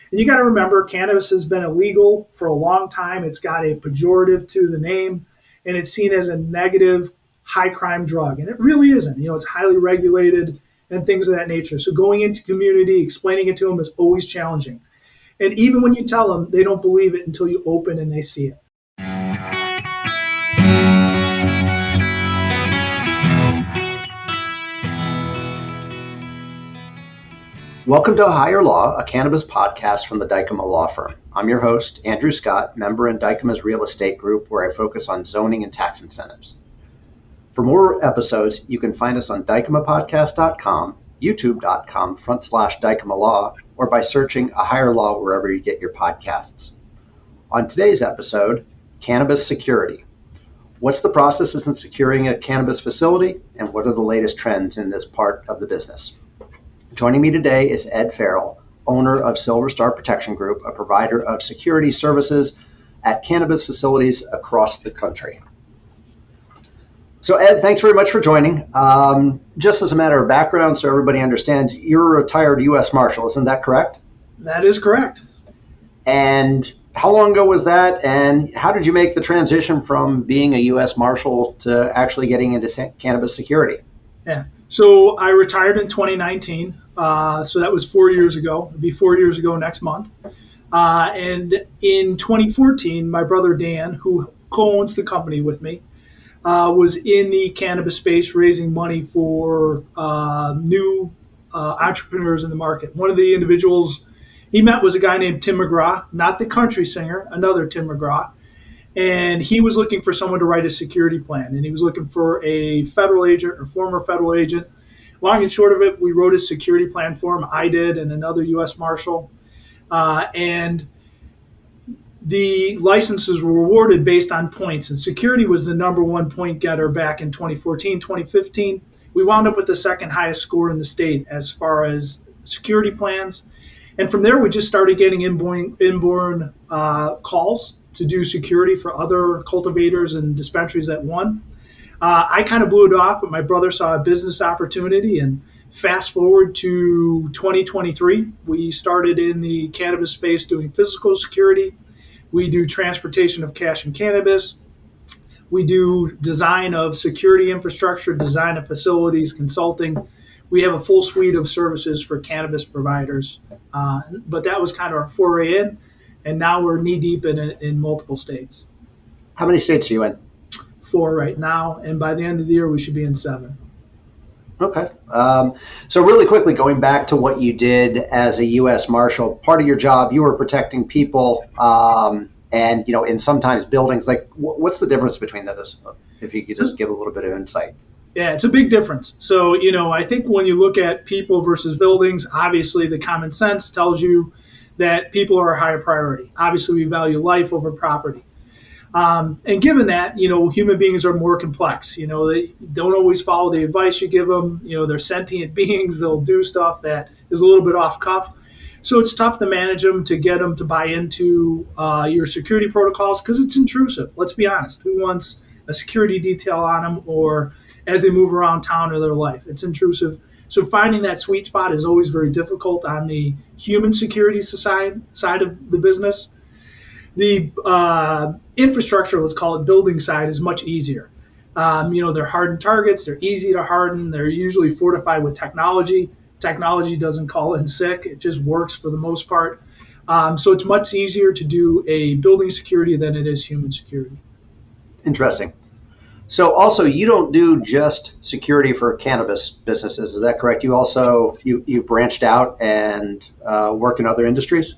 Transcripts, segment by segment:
And you got to remember, cannabis has been illegal for a long time. It's got a pejorative to the name, and it's seen as a negative, high crime drug. And it really isn't. It's highly regulated and things of that nature. So going into community, explaining it to them is always challenging. And even when you tell them, they don't believe it until you open and they see it. Welcome to Higher Law, a cannabis podcast from the Dykema law firm. I'm your host, Andrew Scott, member in Dykema's real estate group, where I focus on zoning and tax incentives. For more episodes, you can find us on dykemapodcast.com, youtube.com/Dykema Law, or by searching A Higher Law wherever you get your podcasts. On today's episode, cannabis security. What's the process in securing a cannabis facility, and what are the latest trends in this part of the business? Joining me today is Ed Farrell, owner of Silver Star Protection Group, a provider of security services at cannabis facilities across the country. So Ed, thanks very much for joining. Just as a matter of background, so everybody understands, you're a retired U.S. Marshal, isn't that correct? That is correct. And how long ago was that, and how did you make the transition from being a U.S. Marshal to actually getting into cannabis security? Yeah. So I retired in 2019. So that was 4 years ago. It'll be 4 years ago next month. And in 2014, my brother Dan, who co-owns the company with me, was in the cannabis space raising money for new entrepreneurs in the market. One of the individuals he met was a guy named Tim McGraw, not the country singer, another Tim McGraw. And he was looking for someone to write a security plan. And he was looking for a federal agent or former federal agent. Long and short of it, we wrote a security plan for him. I did, and another U.S. Marshal. And the licenses were awarded based on points. And security was the number one point getter back in 2014, 2015. We wound up with the second highest score in the state as far as security plans. And from there, we just started getting inborn calls to do security for other cultivators and dispensaries that won. I kind of blew it off, but my brother saw a business opportunity, and fast forward to 2023, we started in the cannabis space doing physical security. We do transportation of cash and cannabis. We do design of security infrastructure, design of facilities, consulting. We have a full suite of services for cannabis providers. But that was kind of our foray in. And now we're knee deep in multiple states. How many states are you in? 4 right now. And by the end of the year, we should be in 7. Okay. So really quickly, going back to what you did as a U.S. Marshal, part of your job, you were protecting people and, in sometimes buildings. Like, what's the difference between those? If you could just give a little bit of insight. Yeah, it's a big difference. So, I think when you look at people versus buildings, obviously the common sense tells you that people are a higher priority. Obviously, we value life over property. And given that, human beings are more complex. They don't always follow the advice you give them. They're sentient beings. They'll do stuff that is a little bit off cuff. So it's tough to manage them, to get them to buy into your security protocols because it's intrusive. Let's be honest. Who wants a security detail on them or as they move around town or their life? It's intrusive. So finding that sweet spot is always very difficult on the human security side of the business. The infrastructure, let's call it building side, is much easier. They're hardened targets. They're easy to harden. They're usually fortified with technology. Technology doesn't call in sick. It just works for the most part. So it's much easier to do a building security than it is human security. Interesting. So also, you don't do just security for cannabis businesses, is that correct? You also, you branched out and work in other industries?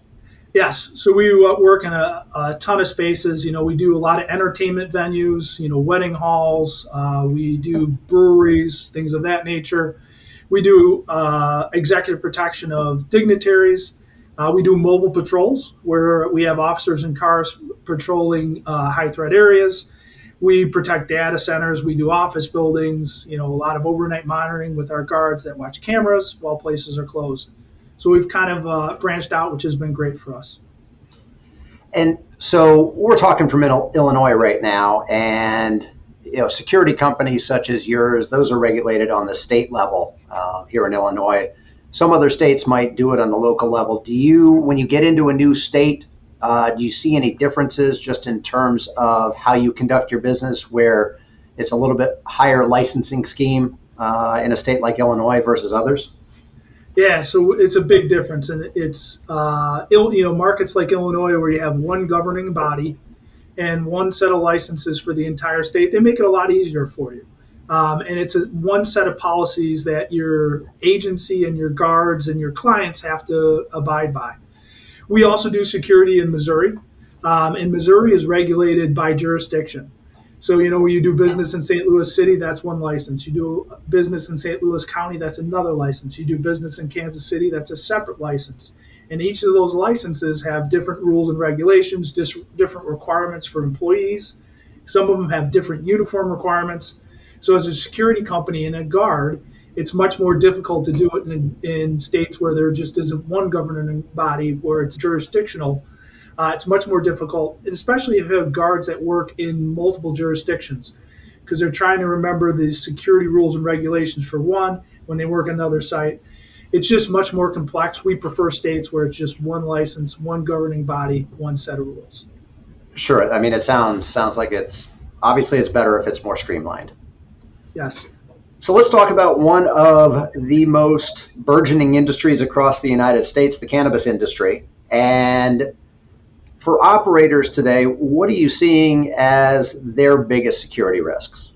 Yes. So we work in a ton of spaces. We do a lot of entertainment venues, wedding halls. We do breweries, things of that nature. We do executive protection of dignitaries. We do mobile patrols where we have officers in cars patrolling high threat areas. We protect data centers. We do office buildings, a lot of overnight monitoring with our guards that watch cameras while places are closed. So we've kind of branched out, which has been great for us. And so we're talking from Illinois right now, and security companies such as yours, those are regulated on the state level here in Illinois. Some other states might do it on the local level. When you get into a new state, do you see any differences just in terms of how you conduct your business, where it's a little bit higher licensing scheme in a state like Illinois versus others? Yeah, so it's a big difference, and it's markets like Illinois where you have one governing body and one set of licenses for the entire state. They make it a lot easier for you, and it's one set of policies that your agency and your guards and your clients have to abide by. We also do security in Missouri, and Missouri is regulated by jurisdiction. So, when you do business in St. Louis City, that's one license. You do business in St. Louis County, that's another license. You do business in Kansas City, that's a separate license. And each of those licenses have different rules and regulations, different requirements for employees. Some of them have different uniform requirements. So as a security company and a guard, it's much more difficult to do it in states where there just isn't one governing body, where it's jurisdictional. It's much more difficult, and especially if you have guards that work in multiple jurisdictions, because they're trying to remember the security rules and regulations for one when they work another site. It's just much more complex. We prefer states where it's just one license, one governing body, one set of rules. Sure. I mean, it sounds like it's better if it's more streamlined. Yes. So let's talk about one of the most burgeoning industries across the United States, the cannabis industry. And for operators today, what are you seeing as their biggest security risks?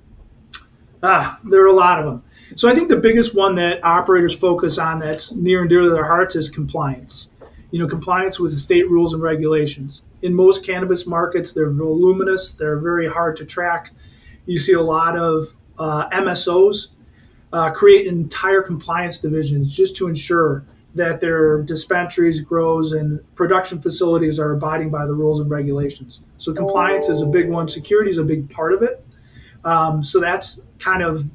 There are a lot of them. So I think the biggest one that operators focus on that's near and dear to their hearts is compliance. Compliance with the state rules and regulations. In most cannabis markets, they're voluminous. They're very hard to track. You see a lot of MSOs create entire compliance divisions just to ensure that their dispensaries, grows, and production facilities are abiding by the rules and regulations. So compliance is a big one. Security is a big part of it. So that's kind of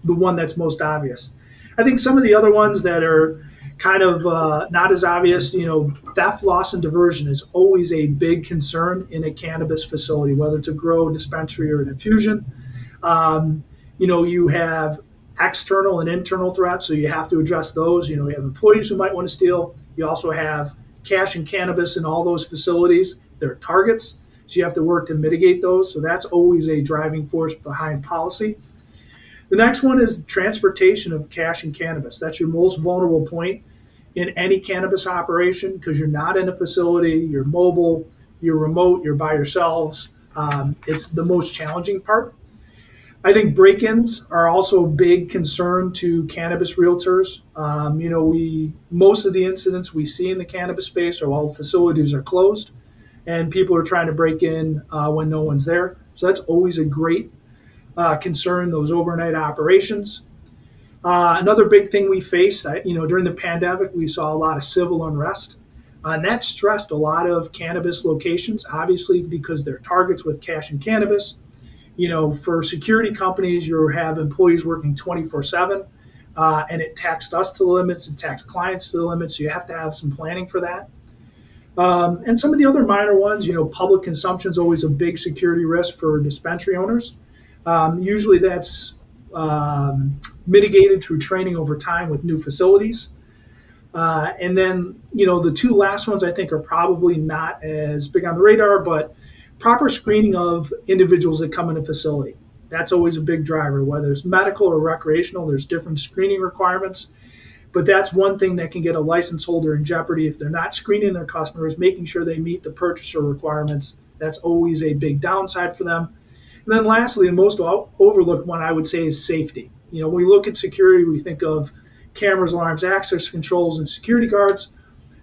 the one that's most obvious. I think some of the other ones that are kind of not as obvious, theft, loss, and diversion is always a big concern in a cannabis facility, whether it's a grow, dispensary, or an infusion. You have external and internal threats, so you have to address those. You have employees who might want to steal. You also have cash and cannabis in all those facilities. They're targets, so you have to work to mitigate those. So that's always a driving force behind policy. The next one is transportation of cash and cannabis. That's your most vulnerable point in any cannabis operation, because you're not in a facility, you're mobile, you're remote, you're by yourselves. It's the most challenging part. I think break-ins are also a big concern to cannabis realtors. Most of the incidents we see in the cannabis space are while facilities are closed and people are trying to break in when no one's there. So that's always a great concern, those overnight operations. Another big thing we faced, during the pandemic, we saw a lot of civil unrest. And that stressed a lot of cannabis locations, obviously because they're targets with cash and cannabis. For security companies, you have employees working 24/7, and it taxed us to the limits, it taxed clients to the limits, so you have to have some planning for that. And some of the other minor ones, public consumption is always a big security risk for dispensary owners. Usually that's mitigated through training over time with new facilities. And then, the two last ones I think are probably not as big on the radar, but proper screening of individuals that come in a facility. That's always a big driver, whether it's medical or recreational, there's different screening requirements. But that's one thing that can get a license holder in jeopardy if they're not screening their customers, making sure they meet the purchaser requirements. That's always a big downside for them. And then lastly, the most overlooked one I would say is safety. When we look at security, we think of cameras, alarms, access controls, and security guards.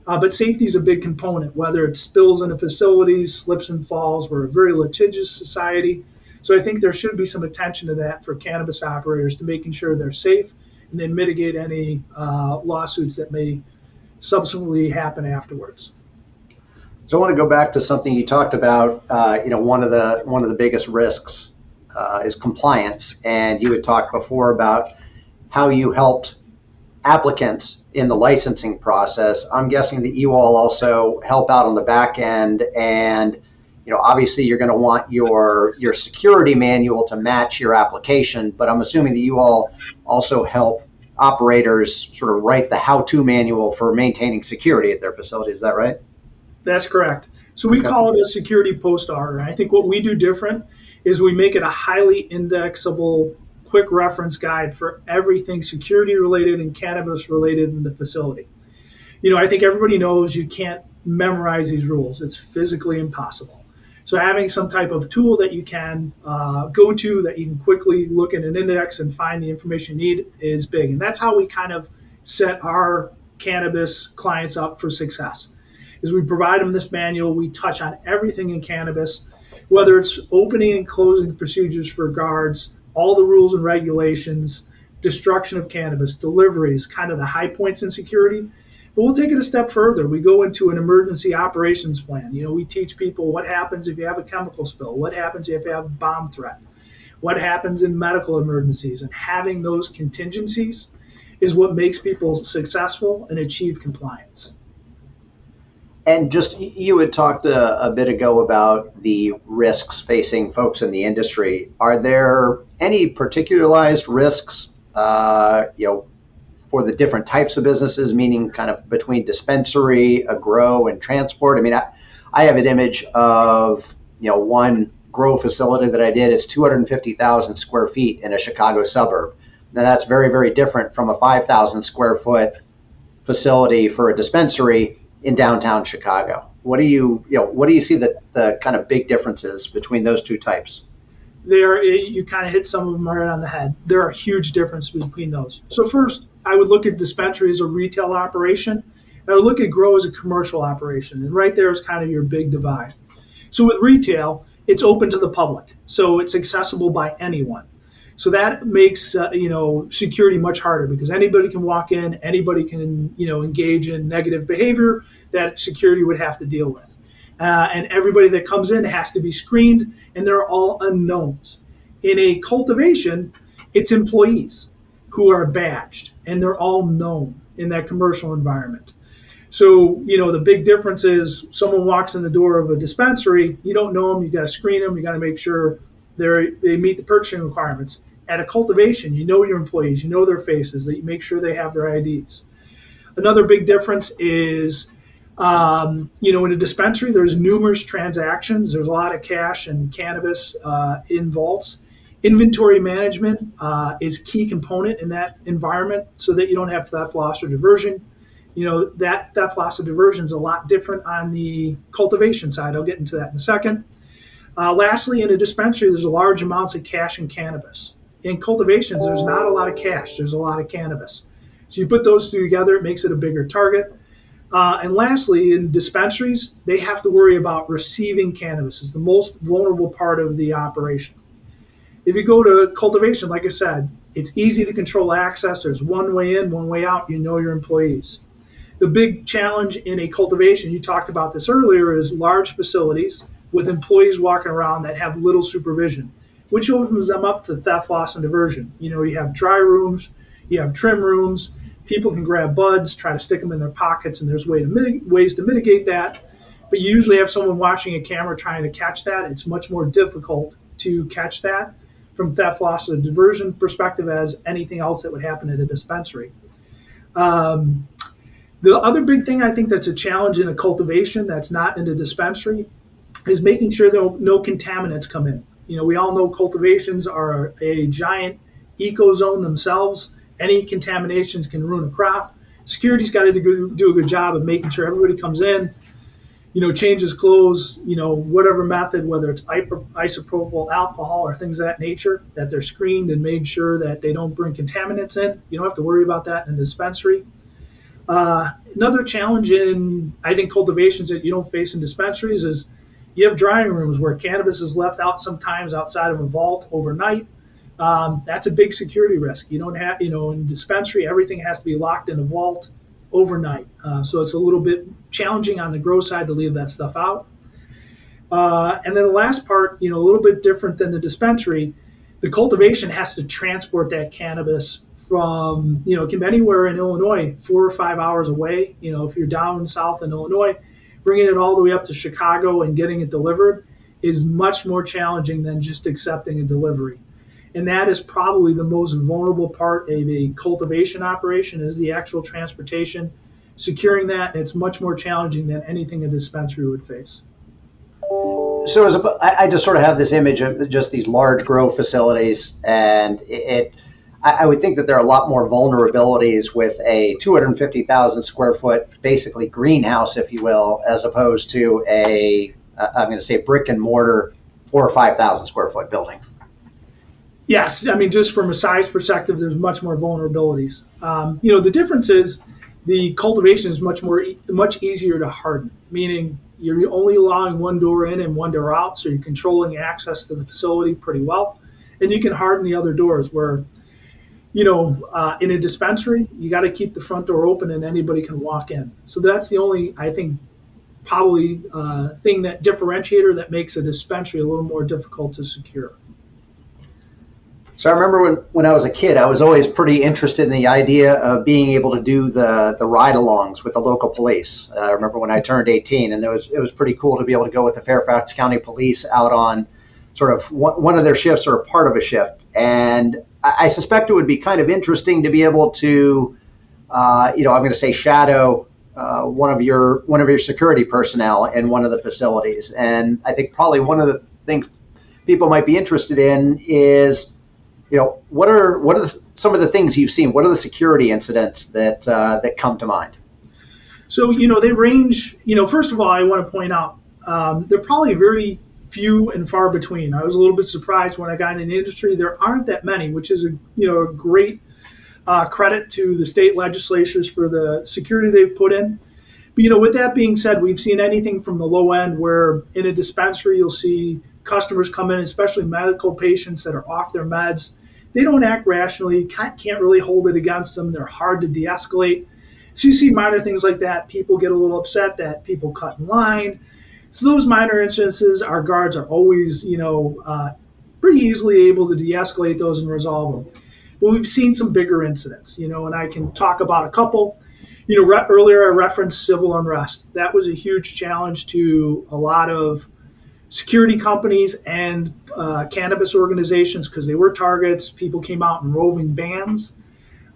But safety is a big component, whether it's spills in a facility, slips and falls. We're a very litigious society. So I think there should be some attention to that for cannabis operators, to making sure they're safe and then mitigate any lawsuits that may subsequently happen afterwards. So I want to go back to something you talked about. One of the biggest risks is compliance, and you had talked before about how you helped applicants in the licensing process. I'm guessing that you all also help out on the back end, and obviously you're going to want your security manual to match your application, but I'm assuming that you all also help operators sort of write the how-to manual for maintaining security at their facility. Is that right? That's correct. So we call it a security post order. I think what we do different is we make it a highly indexable, quick reference guide for everything security related and cannabis related in the facility. I think everybody knows you can't memorize these rules. It's physically impossible. So having some type of tool that you can go to, that you can quickly look at an index and find the information you need, is big. And that's how we kind of set our cannabis clients up for success. Is we provide them this manual. We touch on everything in cannabis, whether it's opening and closing procedures for guards, all the rules and regulations, destruction of cannabis, deliveries, kind of the high points in security. But we'll take it a step further. We go into an emergency operations plan. We teach people what happens if you have a chemical spill, what happens if you have a bomb threat, what happens in medical emergencies. And having those contingencies is what makes people successful and achieve compliance. And just, you had talked a bit ago about the risks facing folks in the industry. Are there any particularized risks, for the different types of businesses, meaning kind of between dispensary, a grow, and transport? I mean, I have an image of, one grow facility that I did is 250,000 square feet in a Chicago suburb. Now that's very, very different from a 5,000 square foot facility for a dispensary in downtown Chicago. What do you see the kind of big differences between those two types? You kind of hit some of them right on the head. There are huge differences between those. So first, I would look at dispensary as a retail operation, and I would look at grow as a commercial operation. And right there is kind of your big divide. So with retail, it's open to the public, so it's accessible by anyone. So that makes security much harder, because anybody can walk in, anybody can engage in negative behavior that security would have to deal with. And everybody that comes in has to be screened, and they're all unknowns. In a cultivation, it's employees who are badged, and they're all known in that commercial environment. So, the big difference is someone walks in the door of a dispensary, you don't know them, you got to screen them, you got to make sure they meet the purchasing requirements. At a cultivation, you know your employees, you know their faces, that you make sure they have their IDs. Another big difference is in a dispensary, there's numerous transactions. There's a lot of cash and cannabis in vaults. Inventory management is a key component in that environment, so that you don't have theft, loss, or diversion. That theft, loss, or diversion is a lot different on the cultivation side. I'll get into that in a second. Lastly, in a dispensary, there's large amounts of cash and cannabis. In cultivations, there's not a lot of cash. There's a lot of cannabis. So you put those two together, it makes it a bigger target. And lastly, in dispensaries, they have to worry about receiving cannabis. It's the most vulnerable part of the operation. If you go to cultivation, like I said, it's easy to control access. There's one way in, one way out. You know your employees. The big challenge in a cultivation, you talked about this earlier, is large facilities with employees walking around that have little supervision, which opens them up to theft, loss, and diversion. You have dry rooms, you have trim rooms. People can grab buds, try to stick them in their pockets, and there's ways to mitigate that. But you usually have someone watching a camera trying to catch that. It's much more difficult to catch that from theft, loss, or diversion perspective as anything else that would happen at a dispensary. The other big thing I think that's a challenge in a cultivation that's not in a dispensary is making sure no contaminants come in. We all know cultivations are a giant eco zone themselves. Any contaminations can ruin a crop. Security's got to do a good job of making sure everybody comes in, changes clothes, whatever method, whether it's isopropyl alcohol or things of that nature, that they're screened and made sure that they don't bring contaminants in. You don't have to worry about that in a dispensary. Another challenge in, I think, cultivations that you don't face in dispensaries is you have drying rooms where cannabis is left out sometimes outside of a vault overnight. That's a big security risk. You don't have, in dispensary, everything has to be locked in a vault overnight. So it's a little bit challenging on the grow side to leave that stuff out. And then the last part, a little bit different than the dispensary, the cultivation has to transport that cannabis from, it can be anywhere in Illinois, 4 or 5 hours away. If you're down south in Illinois, bringing it all the way up to Chicago and getting it delivered is much more challenging than just accepting a delivery. And that is probably the most vulnerable part of a cultivation operation is the actual transportation. Securing that, it's much more challenging than anything a dispensary would face. So I just sort of have this image of just these large grow facilities, and I would think that there are a lot more vulnerabilities with a 250,000 square foot, basically greenhouse, if you will, as opposed to I'm going to say brick and mortar 4,000 or 5,000 square foot building. Yes, I mean, just from a size perspective, there's much more vulnerabilities. The difference is the cultivation is much easier to harden, meaning you're only allowing one door in and one door out, so you're controlling access to the facility pretty well, and you can harden the other doors. Where, in a dispensary, you got to keep the front door open and anybody can walk in. So that's the only, I think, probably thing differentiator that makes a dispensary a little more difficult to secure. So I remember when I was a kid, I was always pretty interested in the idea of being able to do the ride-alongs with the local police. I remember when I turned 18, and it was pretty cool to be able to go with the Fairfax County Police out on sort of one of their shifts or a part of a shift. And I suspect it would be kind of interesting to be able to, I'm going to say shadow one of your security personnel in one of the facilities. And I think probably one of the things people might be interested in is, what are some of the things you've seen? What are the security incidents that come to mind? So, they range, first of all, I want to point out, they're probably very few and far between. I was a little bit surprised when I got in the industry. There aren't that many, which is a great credit to the state legislatures for the security they've put in. But, with that being said, we've seen anything from the low end where in a dispensary, you'll see customers come in, especially medical patients that are off their meds. They don't act rationally, can't really hold it against them. They're hard to de-escalate. So you see minor things like that. People get a little upset that people cut in line. So those minor instances, our guards are always, pretty easily able to de-escalate those and resolve them. But we've seen some bigger incidents, and I can talk about a couple. Earlier I referenced civil unrest. That was a huge challenge to a lot of security companies and cannabis organizations because they were targets. People came out in roving bands.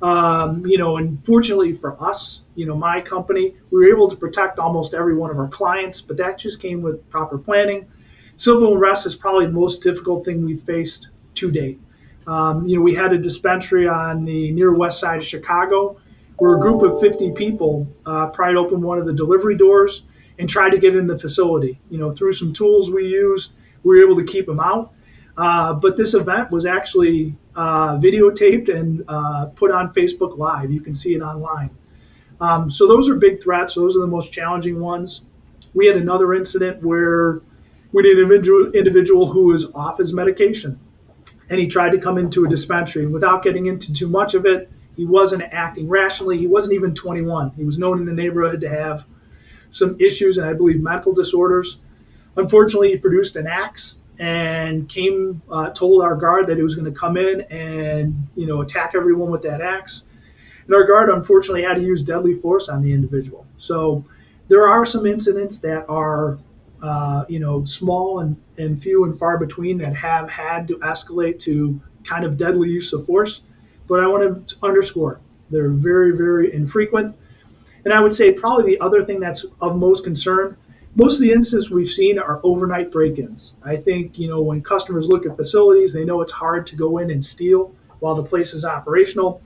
And fortunately for us, my company, we were able to protect almost every one of our clients, but that just came with proper planning. Civil unrest is probably the most difficult thing we've faced to date. We had a dispensary on the near west side of Chicago where a group of 50 people pried open one of the delivery doors and tried to get in the facility. Through some tools we used, we were able to keep them out. But this event was actually videotaped and put on Facebook Live. You can see it online. So those are big threats. Those are the most challenging ones. We had another incident where we had an individual who was off his medication, and he tried to come into a dispensary. And without getting into too much of it, he wasn't acting rationally. He wasn't even 21. He was known in the neighborhood to have some issues and I believe mental disorders. Unfortunately, he produced an axe and told our guard that he was going to come in and, attack everyone with that axe. And our guard, unfortunately, had to use deadly force on the individual. So there are some incidents that are, small and few and far between that have had to escalate to kind of deadly use of force. But I want to underscore, they're very, very infrequent. And I would say probably the other thing that's of most concern, most of the instances we've seen are overnight break-ins. I think, when customers look at facilities, they know it's hard to go in and steal while the place is operational.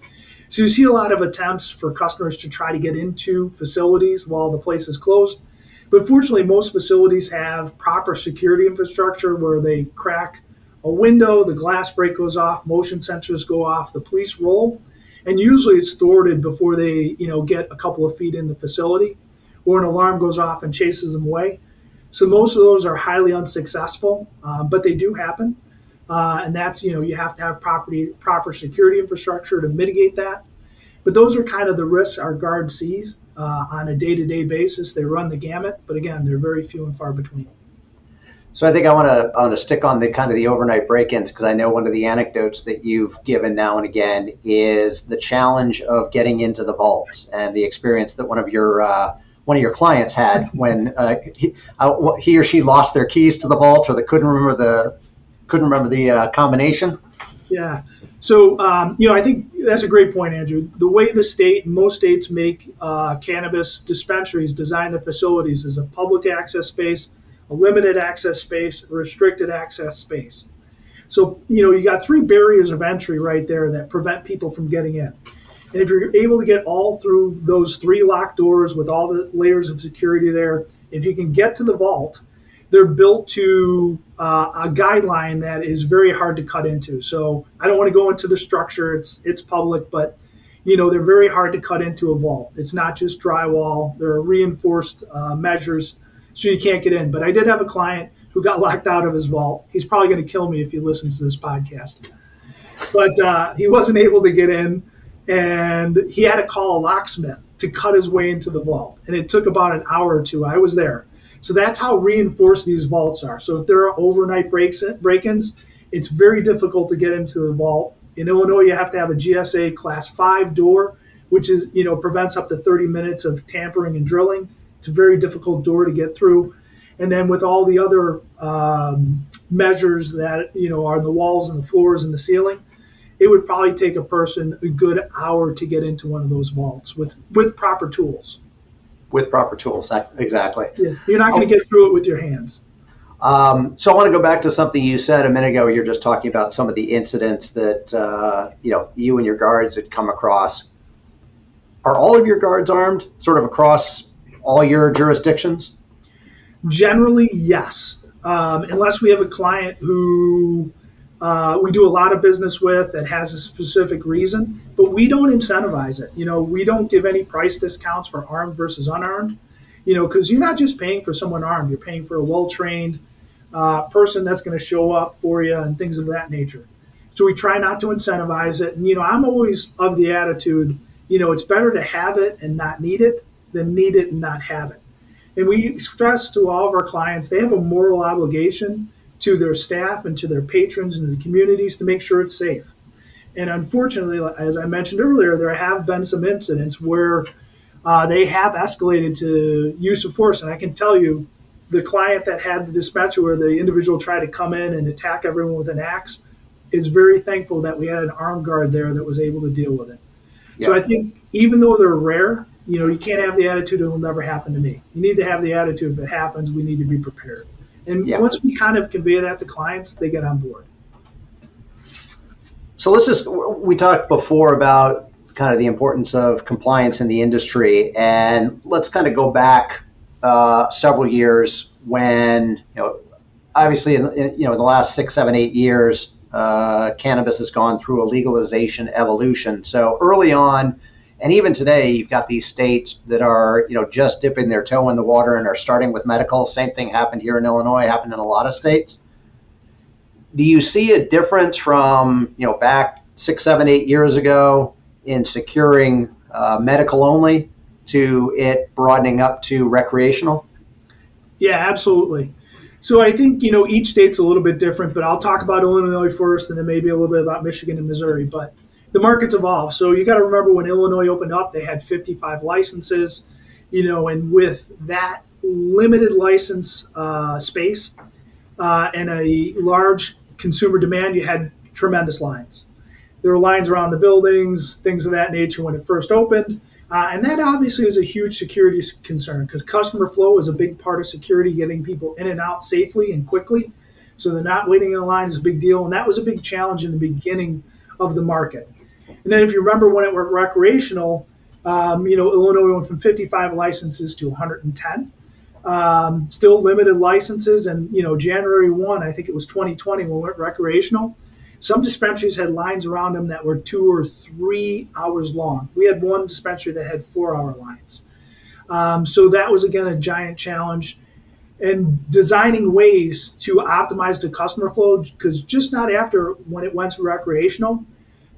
So you see a lot of attempts for customers to try to get into facilities while the place is closed. But fortunately, most facilities have proper security infrastructure where they crack a window, the glass break goes off, motion sensors go off, the police roll. And usually it's thwarted before they, get a couple of feet in the facility, or an alarm goes off and chases them away. So most of those are highly unsuccessful, but they do happen. And that's, you have to have proper security infrastructure to mitigate that. But those are kind of the risks our guard sees on a day-to-day basis. They run the gamut, but again, they're very few and far between. So I think I want to stick on the kind of the overnight break-ins, because I know one of the anecdotes that you've given now and again is the challenge of getting into the vaults and the experience that one of your clients had when he or she lost their keys to the vault, or they couldn't remember the combination. Yeah. So, I think that's a great point, Andrew. The way most states make cannabis dispensaries design their facilities is a public access space, a limited access space, a restricted access space. So, you got three barriers of entry right there that prevent people from getting in. And if you're able to get all through those three locked doors with all the layers of security there, if you can get to the vault, they're built to a guideline that is very hard to cut into. So I don't want to go into the structure; it's public, but they're very hard to cut into a vault. It's not just drywall; there are reinforced measures, so you can't get in. But I did have a client who got locked out of his vault. He's probably going to kill me if he listens to this podcast. But he wasn't able to get in, and he had to call a locksmith to cut his way into the vault. And it took about an hour or two. I was there. So that's how reinforced these vaults are. So if there are overnight break-ins, it's very difficult to get into the vault. In Illinois, you have to have a GSA Class 5 door, which is prevents up to 30 minutes of tampering and drilling. It's a very difficult door to get through. And then with all the other measures that are on the walls and the floors and the ceiling, it would probably take a person a good hour to get into one of those vaults with proper tools. With proper tools, exactly. Yeah. You're not going to get through it with your hands. So I want to go back to something you said a minute ago. You're just talking about some of the incidents that you and your guards had come across. Are all of your guards armed, sort of across all your jurisdictions? Generally, yes. Unless we have a client who we do a lot of business with that has a specific reason, but we don't incentivize it. We don't give any price discounts for armed versus unarmed, because you're not just paying for someone armed, you're paying for a well-trained person that's going to show up for you and things of that nature. So we try not to incentivize it. And, I'm always of the attitude, it's better to have it and not need it than need it and not have it. And we stress to all of our clients, they have a moral obligation to their staff and to their patrons and the communities to make sure it's safe. And unfortunately, as I mentioned earlier, there have been some incidents where they have escalated to use of force. And I can tell you, the client that had the dispensary where the individual tried to come in and attack everyone with an axe is very thankful that we had an armed guard there that was able to deal with it. Yeah. So I think even though they're rare, you can't have the attitude it will never happen to me. You need to have the attitude if it happens, we need to be prepared. And once we kind of convey that to clients, they get on board. So we talked before about kind of the importance of compliance in the industry, and let's kind of go back several years when, obviously in the last 6, 7, 8 years, cannabis has gone through a legalization evolution. So early on, and even today, you've got these states that are, just dipping their toe in the water and are starting with medical. Same thing happened here in Illinois, happened in a lot of states. Do you see a difference from, back 6, 7, 8 years ago in securing medical only to it broadening up to recreational? Yeah, absolutely. So I think, each state's a little bit different, but I'll talk about Illinois first and then maybe a little bit about Michigan and Missouri. But the market's evolved. So you got to remember when Illinois opened up, they had 55 licenses, and with that limited license space and a large consumer demand, you had tremendous lines. There were lines around the buildings, things of that nature when it first opened. And that obviously is a huge security concern because customer flow is a big part of security, getting people in and out safely and quickly. So they're not waiting in a line is a big deal. And that was a big challenge in the beginning of the market. And then if you remember when it went recreational, Illinois went from 55 licenses to 110. Still limited licenses. And, January 1, I think it was 2020 when it went recreational. Some dispensaries had lines around them that were 2 or 3 hours long. We had one dispensary that had 4-hour lines. So that was, again, a giant challenge. And designing ways to optimize the customer flow, because just not after when it went to recreational,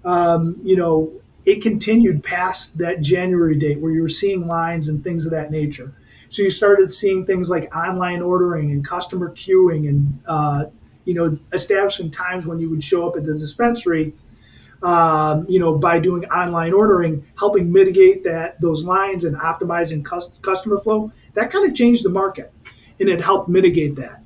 it continued past that January date where you were seeing lines and things of that nature. So you started seeing things like online ordering and customer queuing and, establishing times when you would show up at the dispensary, by doing online ordering, helping mitigate those lines and optimizing customer flow. That kind of changed the market, and it helped mitigate that.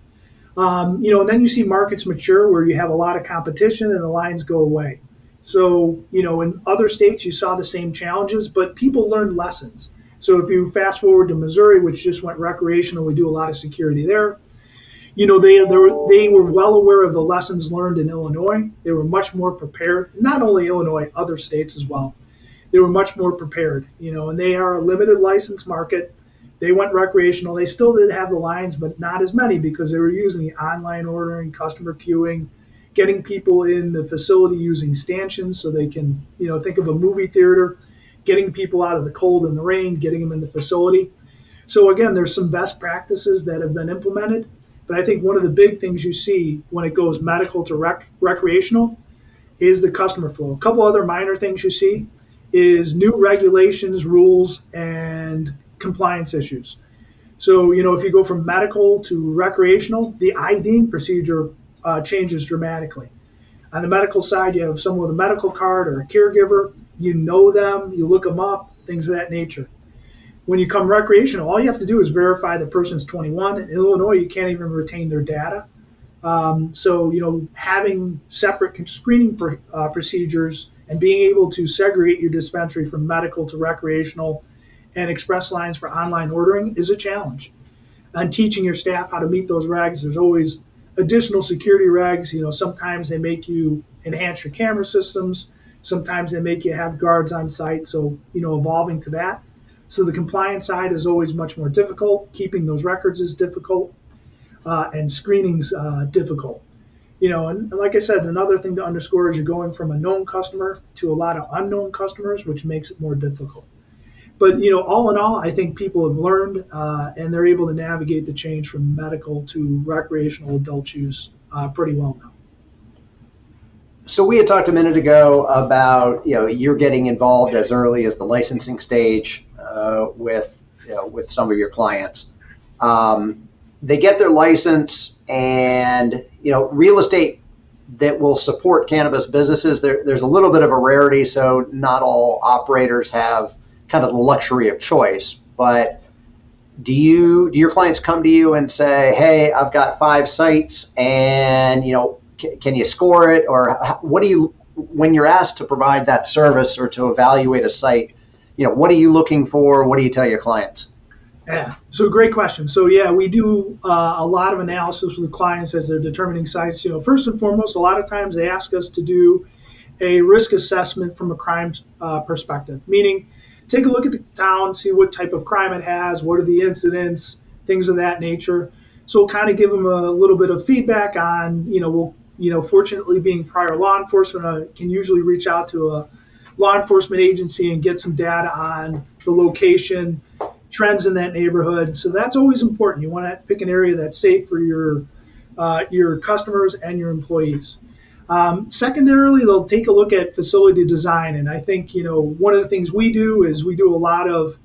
And then you see markets mature where you have a lot of competition and the lines go away. So, in other states, you saw the same challenges, but people learned lessons. So if you fast forward to Missouri, which just went recreational, we do a lot of security there. They were well aware of the lessons learned in Illinois. They were much more prepared. Not only Illinois, other states as well. They were much more prepared, and they are a limited license market. They went recreational. They still did have the lines, but not as many because they were using the online ordering, customer queuing, getting people in the facility using stanchions so they can, think of a movie theater, getting people out of the cold and the rain, getting them in the facility. So again, there's some best practices that have been implemented. But I think one of the big things you see when it goes medical to recreational is the customer flow. A couple other minor things you see is new regulations, rules, and compliance issues. So, if you go from medical to recreational, the IDing procedure changes dramatically. On the medical side, you have someone with a medical card or a caregiver. You know them, you look them up, things of that nature. When you come recreational, all you have to do is verify the person's 21. In Illinois, you can't even retain their data. So, having separate screening procedures and being able to segregate your dispensary from medical to recreational and express lines for online ordering is a challenge. And teaching your staff how to meet those regs, there's always additional security regs. Sometimes they make you enhance your camera systems. Sometimes they make you have guards on site. So, evolving to that. So the compliance side is always much more difficult. Keeping those records is difficult, and screening's difficult. And like I said, another thing to underscore is you're going from a known customer to a lot of unknown customers, which makes it more difficult. But, all in all, I think people have learned and they're able to navigate the change from medical to recreational adult use pretty well now. So we had talked a minute ago about, you're getting involved as early as the licensing stage with some of your clients. They get their license and, real estate that will support cannabis businesses, there's a little bit of a rarity. So not all operators have kind of the luxury of choice, but do your clients come to you and say, hey, I've got 5 sites and, can you score it? Or what do you, when you're asked to provide that service or to evaluate a site, what are you looking for? What do you tell your clients? Yeah, so great question. So yeah, we do a lot of analysis with clients as they're determining sites. First and foremost, a lot of times they ask us to do a risk assessment from a crime perspective, meaning take a look at the town, see what type of crime it has, what are the incidents, things of that nature. So we'll kind of give them a little bit of feedback on, fortunately being prior law enforcement, I can usually reach out to a law enforcement agency and get some data on the location, trends in that neighborhood. So that's always important. You want to pick an area that's safe for your customers and your employees. Secondarily, they'll take a look at facility design. And I think, one of the things we do is we do a lot of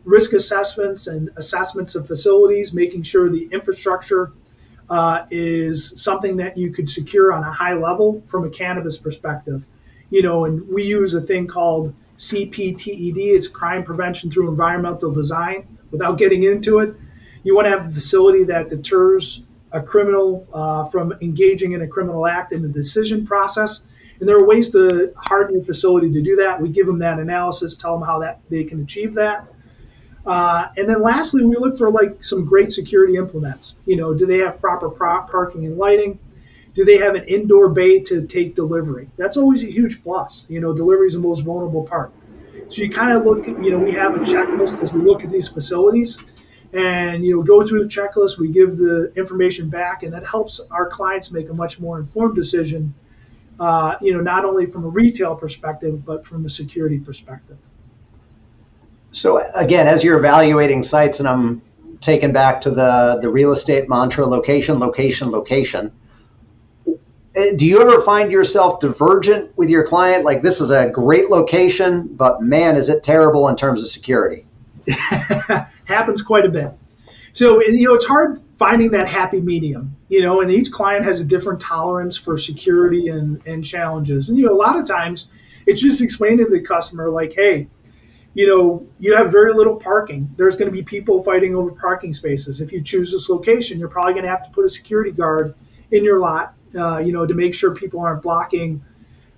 risk assessments and assessments of facilities, making sure the infrastructure is something that you could secure on a high level from a cannabis perspective. And we use a thing called CPTED. It's crime prevention through environmental design. Without getting into it, you want to have a facility that deters a criminal from engaging in a criminal act in the decision process. And there are ways to harden your facility to do that. We give them that analysis, tell them how that they can achieve that. And then lastly, we look for some great security implements. Do they have proper parking and lighting? Do they have an indoor bay to take delivery? That's always a huge plus. Delivery is the most vulnerable part. So you kind of look at, we have a checklist as we look at these facilities and, go through the checklist. We give the information back, and that helps our clients make a much more informed decision, not only from a retail perspective, but from a security perspective. So again, as you're evaluating sites, and I'm taken back to the real estate mantra, location, location, location. Do you ever find yourself divergent with your client? Like, this is a great location, but man, is it terrible in terms of security? Happens quite a bit. So, it's hard finding that happy medium, and each client has a different tolerance for security and challenges. And, a lot of times it's just explaining to the customer, like, hey, You have very little parking. There's going to be people fighting over parking spaces. If you choose this location, you're probably going to have to put a security guard in your lot, to make sure people aren't blocking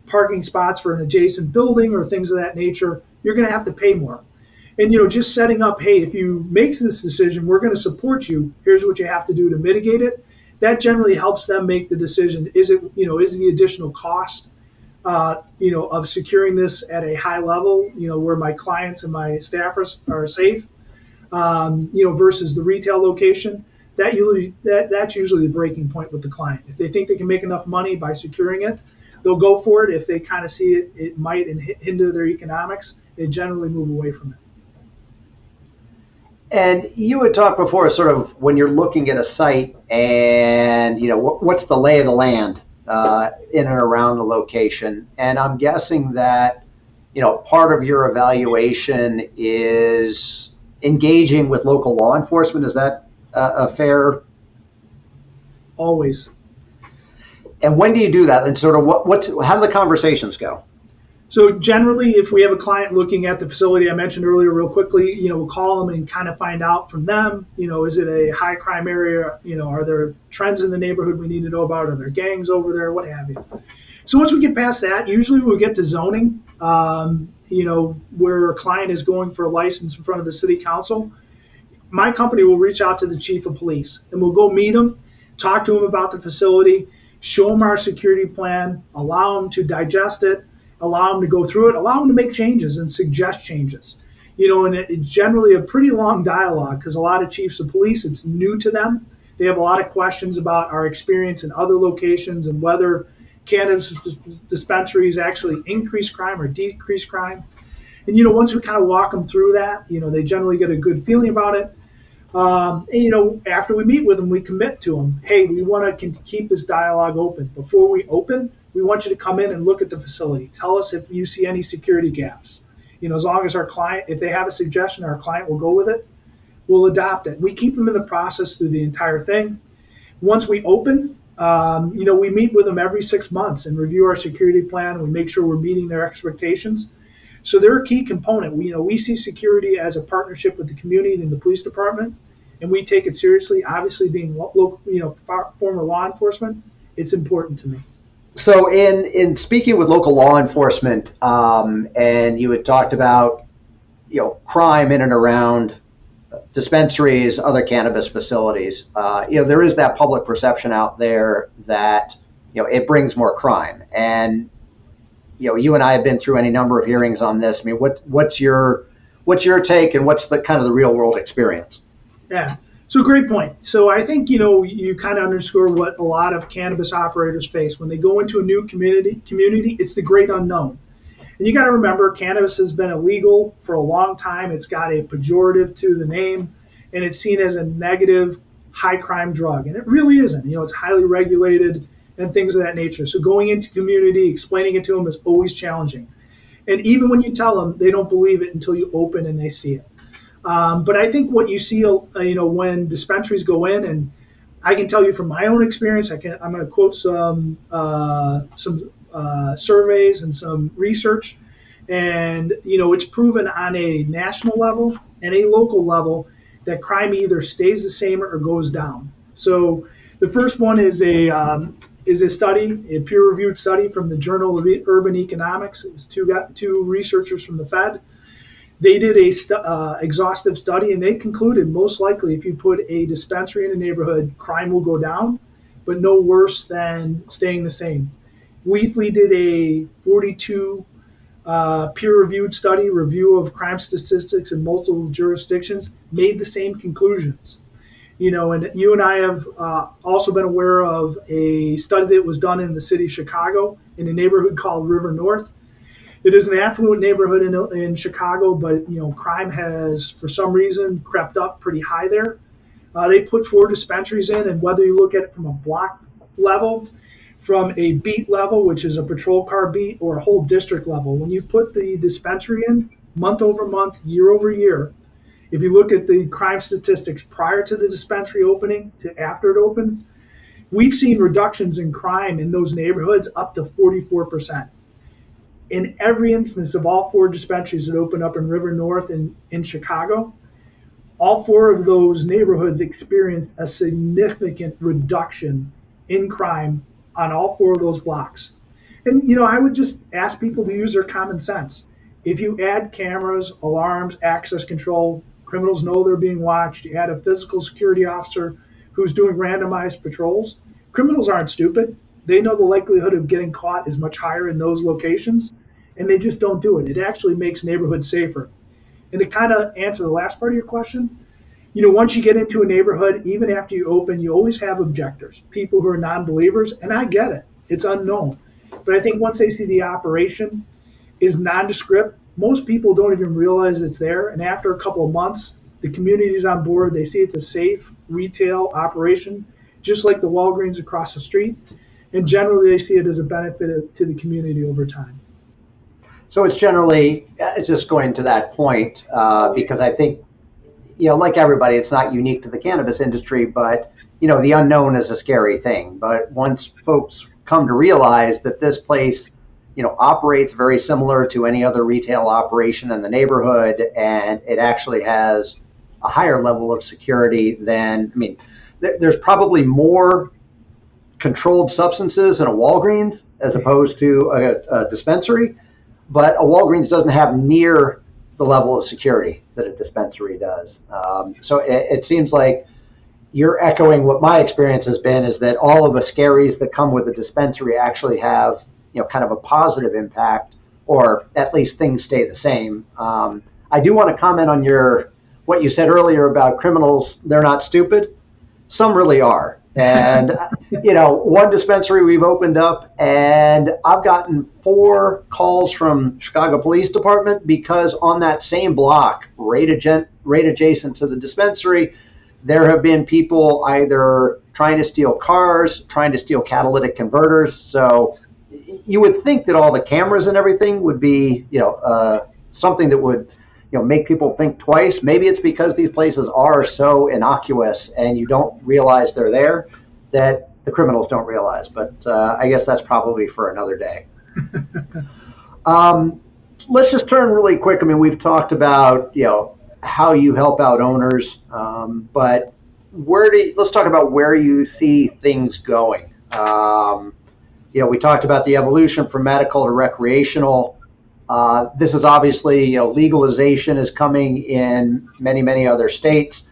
parking spots for an adjacent building or things of that nature. You're going to have to pay more. And, just setting up, hey, if you make this decision, we're going to support you. Here's what you have to do to mitigate it. That generally helps them make the decision. Is the additional cost of securing this at a high level, where my clients and my staffers are safe, versus the retail location. That's usually the breaking point with the client. If they think they can make enough money by securing it, they'll go for it. If they kind of see it might hinder their economics, they generally move away from it. And you had talked before, sort of when you're looking at a site and, what's the lay of the land in and around the location. And I'm guessing that, part of your evaluation is engaging with local law enforcement. Is that a fair? Always. And when do you do that? And sort of how do the conversations go? So generally, if we have a client looking at the facility I mentioned earlier real quickly, we'll call them and kind of find out from them, is it a high crime area? Are there trends in the neighborhood we need to know about? Are there gangs over there? What have you? So once we get past that, usually we'll get to zoning, where a client is going for a license in front of the city council. My company will reach out to the chief of police and we'll go meet him, talk to him about the facility, show him our security plan, allow him to digest it, allow them to go through it, allow them to make changes and suggest changes. And it's generally a pretty long dialogue because a lot of chiefs of police, it's new to them. They have a lot of questions about our experience in other locations and whether cannabis dispensaries actually increase crime or decrease crime. And, once we kind of walk them through that, they generally get a good feeling about it. After we meet with them, we commit to them, hey, we want to keep this dialogue open. Before we open, we want you to come in and look at the facility. Tell us if you see any security gaps. As long as our client, if they have a suggestion, our client will go with it. We'll adopt it. We keep them in the process through the entire thing. Once we open, we meet with them every 6 months and review our security plan. We make sure we're meeting their expectations. So they're a key component. We see security as a partnership with the community and the police department, and we take it seriously. Obviously, being former law enforcement, it's important to me. So in speaking with local law enforcement, and you had talked about, crime in and around dispensaries, other cannabis facilities, there is that public perception out there that, it brings more crime. And, you and I have been through any number of hearings on this. I mean, what's your take and what's the kind of the real world experience? Yeah. So great point. So I think, you kind of underscore what a lot of cannabis operators face when they go into a new community, it's the great unknown. And you got to remember, cannabis has been illegal for a long time. It's got a pejorative to the name, and it's seen as a negative, high crime drug. And it really isn't. It's highly regulated and things of that nature. So going into community, explaining it to them is always challenging. And even when you tell them, they don't believe it until you open and they see it. But I think what you see, when dispensaries go in, and I can tell you from my own experience, I'm going to quote some surveys and some research, and it's proven on a national level and a local level that crime either stays the same or goes down. So the first one is a study, a peer-reviewed study from the Journal of Urban Economics. It was two researchers from the Fed. They did a exhaustive study, and they concluded most likely if you put a dispensary in a neighborhood, crime will go down, but no worse than staying the same. We did a 42 peer-reviewed study, review of crime statistics in multiple jurisdictions, made the same conclusions. And you and I have also been aware of a study that was done in the city of Chicago in a neighborhood called River North. It is an affluent neighborhood in Chicago, but crime has, for some reason, crept up pretty high there. They put 4 dispensaries in, and whether you look at it from a block level, from a beat level, which is a patrol car beat, or a whole district level, when you put the dispensary in, month over month, year over year, if you look at the crime statistics prior to the dispensary opening to after it opens, we've seen reductions in crime in those neighborhoods up to 44%. In every instance of all four dispensaries that opened up in River North and in Chicago, all four of those neighborhoods experienced a significant reduction in crime on all four of those blocks. And, I would just ask people to use their common sense. If you add cameras, alarms, access control, criminals know they're being watched, you add a physical security officer who's doing randomized patrols, criminals aren't stupid. They know the likelihood of getting caught is much higher in those locations, and they just don't do it. It actually makes neighborhoods safer. And to kind of answer the last part of your question, once you get into a neighborhood, even after you open, you always have objectors, people who are non-believers, and I get it. It's unknown. But I think once they see the operation is nondescript, most people don't even realize it's there. And after a couple of months, the community is on board. They see it's a safe retail operation, just like the Walgreens across the street. And generally, they see it as a benefit to the community over time. So it's just going to that point because I think, like everybody, it's not unique to the cannabis industry, but, the unknown is a scary thing. But once folks come to realize that this place, operates very similar to any other retail operation in the neighborhood, and it actually has a higher level of security than, there's probably more controlled substances in a Walgreens as opposed to a dispensary, but a Walgreens doesn't have near the level of security that a dispensary does. So it seems like you're echoing what my experience has been, is that all of the scaries that come with a dispensary actually have, kind of a positive impact, or at least things stay the same. I do want to comment on what you said earlier about criminals. They're not stupid. Some really are. And, one dispensary we've opened up, and I've gotten 4 calls from Chicago Police Department because on that same block, right adjacent to the dispensary, there have been people either trying to steal cars, trying to steal catalytic converters. So you would think that all the cameras and everything would be, something that would, make people think twice. Maybe it's because these places are so innocuous and you don't realize they're there that the criminals don't realize. But I guess that's probably for another day. Let's just turn really quick. We've talked about, how you help out owners, but let's talk about where you see things going. We talked about the evolution from medical to recreational. This is obviously, legalization is coming in many, many other states.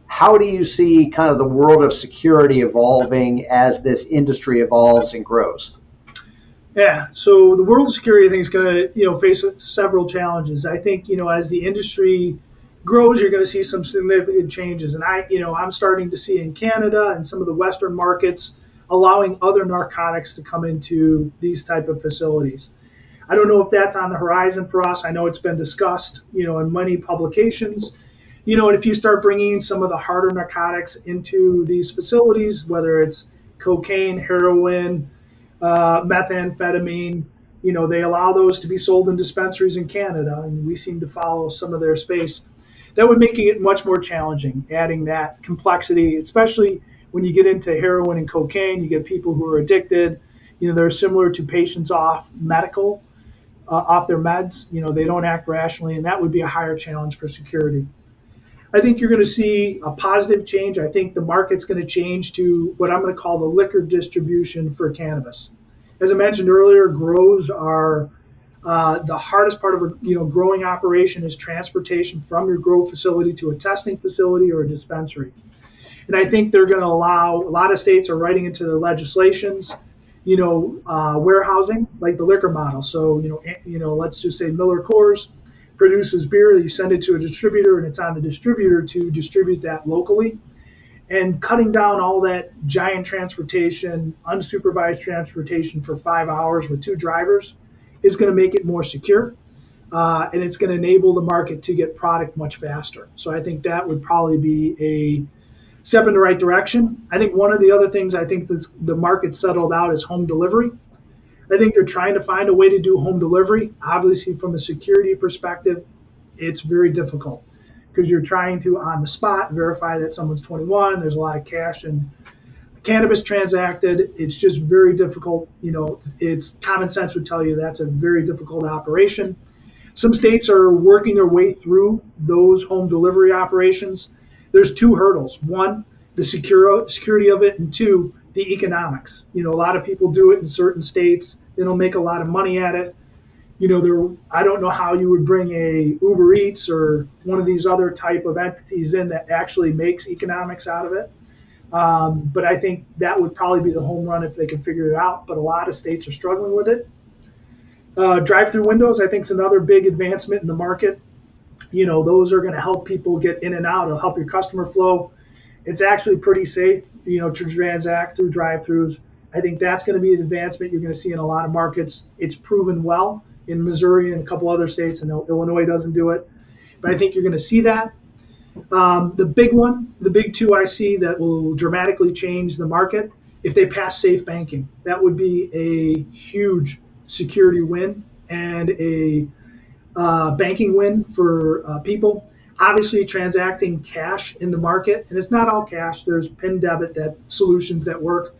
How do you see kind of the world of security evolving as this industry evolves and grows? Yeah, so the world of security, I think, is going to face several challenges. I think as the industry grows, you're going to see some significant changes, and I'm starting to see in Canada and some of the Western markets allowing other narcotics to come into these type of facilities. I don't know if that's on the horizon for us. I know it's been discussed, in many publications. And if you start bringing some of the harder narcotics into these facilities, whether it's cocaine, heroin, methamphetamine, they allow those to be sold in dispensaries in Canada, and we seem to follow some of their space. That would make it much more challenging, adding that complexity, especially when you get into heroin and cocaine. You get people who are addicted. They're similar to patients off off their meds. They don't act rationally, and that would be a higher challenge for security. I think you're going to see a positive change. I think the market's going to change to what I'm going to call the liquor distribution for cannabis. As I mentioned earlier, grows are the hardest part of a growing operation is transportation from your grow facility to a testing facility or a dispensary. And I think they're going to allow, a lot of states are writing into their legislations, warehousing, like the liquor model. So, let's just say Miller Coors produces beer, you send it to a distributor, and it's on the distributor to distribute that locally. And cutting down all that giant transportation, unsupervised transportation for 5 hours with 2 drivers is going to make it more secure. And it's going to enable the market to get product much faster. So I think that would probably be a step in the right direction. I think one of the other things I think the market settled out is home delivery. I think they're trying to find a way to do home delivery. Obviously, from a security perspective, it's very difficult because you're trying to, on the spot, verify that someone's 21. There's a lot of cash and cannabis transacted, it's just very difficult. It's common sense would tell you that's a very difficult operation. Some states are working their way through those home delivery operations. There's two hurdles. One, the security of it, and two, the economics. A lot of people do it in certain states. They don't make a lot of money at it. I don't know how you would bring a Uber Eats or one of these other type of entities in that actually makes economics out of it. But I think that would probably be the home run if they could figure it out. But a lot of states are struggling with it. Drive-through windows, I think, is another big advancement in the market. Those are going to help people get in and out. It'll help your customer flow. It's actually pretty safe, to transact through drive-throughs. I think that's going to be an advancement you're going to see in a lot of markets. It's proven well in Missouri and a couple other states. I know Illinois doesn't do it, but I think you're going to see that. The big two I see that will dramatically change the market, if they pass safe banking, that would be a huge security win and a banking win for people. Obviously, transacting cash in the market, and it's not all cash. There's PIN debit solutions that work,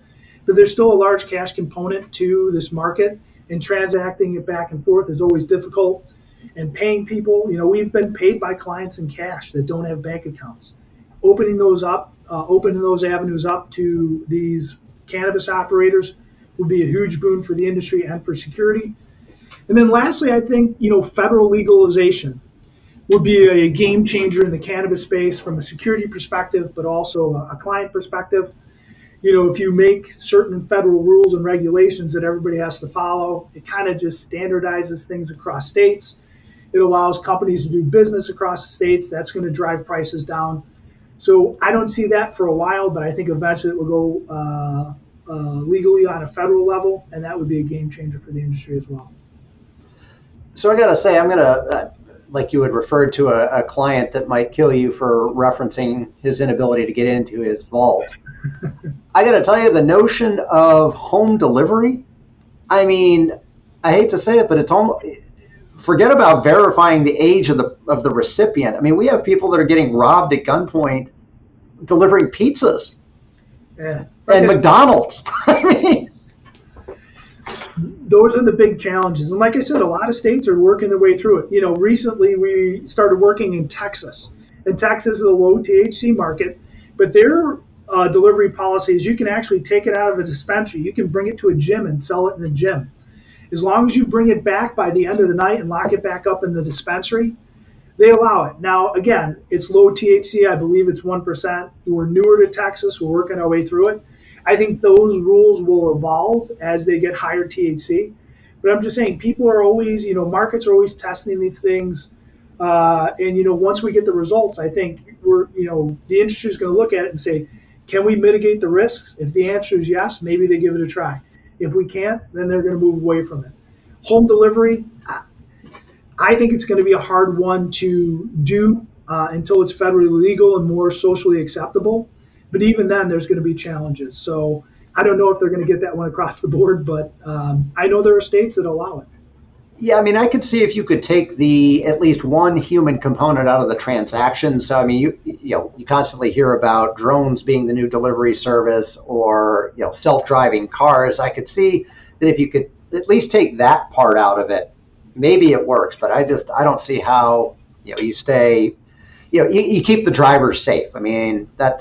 but there's still a large cash component to this market, and transacting it back and forth is always difficult. And paying people, we've been paid by clients in cash that don't have bank accounts. Opening those avenues up to these cannabis operators would be a huge boon for the industry and for security. And then lastly, I think, federal legalization would be a game changer in the cannabis space from a security perspective, but also a client perspective. If you make certain federal rules and regulations that everybody has to follow, it kind of just standardizes things across states. It allows companies to do business across the states. That's going to drive prices down. So I don't see that for a while, but I think eventually it will go legally on a federal level, and that would be a game changer for the industry as well. So I got to say, I'm going to, like you had referred to a client that might kill you for referencing his inability to get into his vault. I got to tell you, the notion of home delivery, I mean, I hate to say it, but it's almost, forget about verifying the age of the recipient. I mean, we have people that are getting robbed at gunpoint delivering pizzas. Yeah. And McDonald's. I mean, those are the big challenges. And like I said, a lot of states are working their way through it. Recently we started working in Texas. And Texas is a low THC market, but their delivery policies, you can actually take it out of a dispensary. You can bring it to a gym and sell it in the gym. As long as you bring it back by the end of the night and lock it back up in the dispensary, they allow it. Now, again, it's low THC. I believe it's 1%. We're newer to Texas. We're working our way through it. I think those rules will evolve as they get higher THC. But I'm just saying, people are always, markets are always testing these things. And once we get the results, I think the industry is going to look at it and say, can we mitigate the risks? If the answer is yes, maybe they give it a try. If we can't, then they're going to move away from it. Home delivery, I think it's going to be a hard one to do until it's federally legal and more socially acceptable. But even then, there's going to be challenges. So I don't know if they're going to get that one across the board, but I know there are states that allow it. Yeah, I mean, I could see if you could take at least one human component out of the transaction. So, I mean, you constantly hear about drones being the new delivery service or, self-driving cars. I could see that if you could at least take that part out of it, maybe it works. But I don't see how, you stay, you keep the drivers safe. I mean, that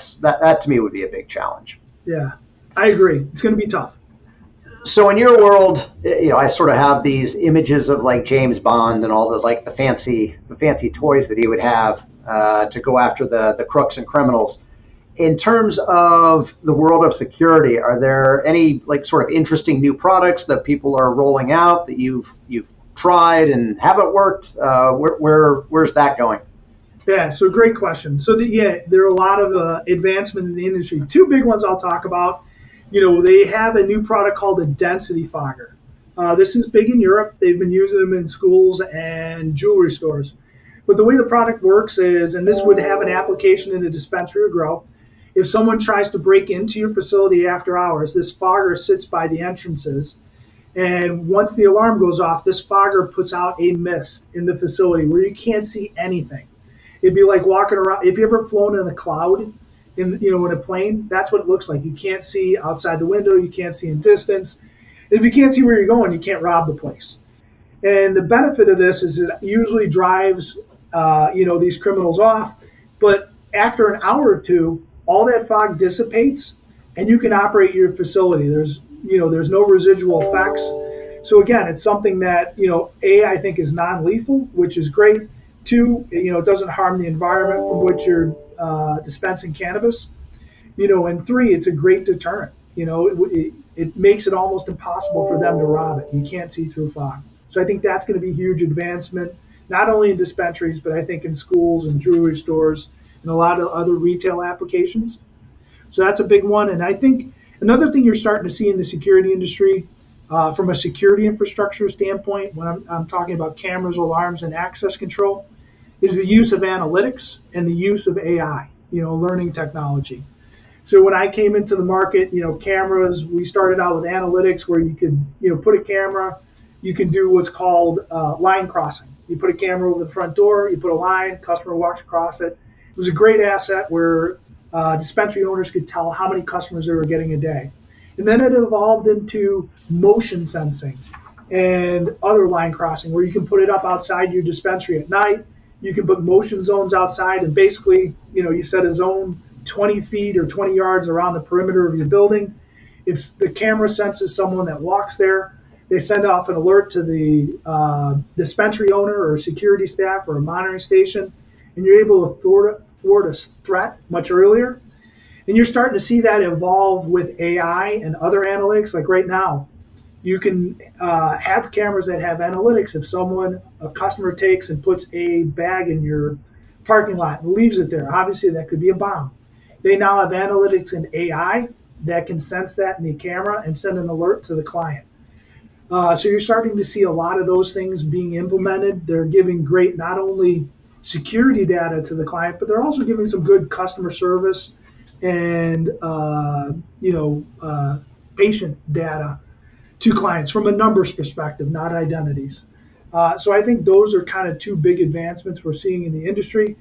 to me would be a big challenge. Yeah, I agree. It's going to be tough. So in your world, I sort of have these images of like James Bond and all the fancy toys that he would have to go after the crooks and criminals. In terms of the world of security, are there any sort of interesting new products that people are rolling out that you've tried and haven't worked? Where's that going? Yeah, so great question. So there are a lot of advancements in the industry. Two big ones I'll talk about. They have a new product called a density fogger. This is big in Europe. They've been using them in schools and jewelry stores. But the way the product works is, and this would have an application in a dispensary or grow, if someone tries to break into your facility after hours, this fogger sits by the entrances. And once the alarm goes off, this fogger puts out a mist in the facility where you can't see anything. It'd be like walking around. If you ever flown in a cloud, in a plane. That's what it looks like. You can't see outside the window. You can't see in distance. If you can't see where you're going, you can't rob the place. And the benefit of this is it usually drives, these criminals off. But after an hour or two, all that fog dissipates, and you can operate your facility. There's no residual effects. So again, it's something that I think is non-lethal, which is great. Two, it doesn't harm the environment from which you're dispensing cannabis. And three, it's a great deterrent. It makes it almost impossible for them to rob it. You can't see through fog. So I think that's going to be a huge advancement, not only in dispensaries, but I think in schools and jewelry stores and a lot of other retail applications. So that's a big one. And I think another thing you're starting to see in the security industry, from a security infrastructure standpoint, when I'm talking about cameras, alarms, and access control, is the use of analytics and the use of AI, learning technology. So when I came into the market, cameras, we started out with analytics where you could, put a camera, you can do what's called line crossing. You put a camera over the front door, you put a line, customer walks across it. It was a great asset where dispensary owners could tell how many customers they were getting a day. And then it evolved into motion sensing and other line crossing where you can put it up outside your dispensary at night. You can put motion zones outside, and basically, you set a zone 20 feet or 20 yards around the perimeter of your building. If the camera senses someone that walks there, they send off an alert to the dispensary owner or security staff or a monitoring station, and you're able to thwart a threat much earlier. And you're starting to see that evolve with AI and other analytics. Like right now, you can have cameras that have analytics. If a customer takes and puts a bag in your parking lot and leaves it there, obviously that could be a bomb. They now have analytics and AI that can sense that in the camera and send an alert to the client. So you're starting to see a lot of those things being implemented. They're giving great, not only security data to the client, but they're also giving some good customer service and patient data to clients from a numbers perspective, not identities. So I think those are kind of two big advancements we're seeing in the industry.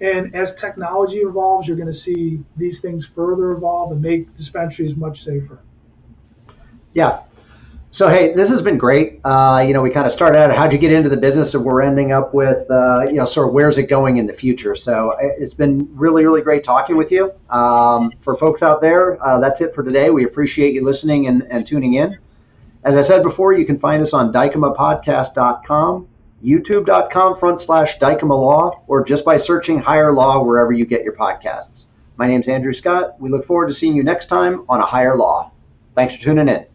And as technology evolves, you're going to see these things further evolve and make dispensaries much safer. Yeah. So, hey, this has been great. We kind of started out, how'd you get into the business, and we're ending up with, sort of where's it going in the future. So it's been really, really great talking with you. For folks out there, that's it for today. We appreciate you listening and tuning in. As I said before, you can find us on dykemapodcast.com, youtube.com/Dykema Law, or just by searching Higher Law wherever you get your podcasts. My name's Andrew Scott. We look forward to seeing you next time on A Higher Law. Thanks for tuning in.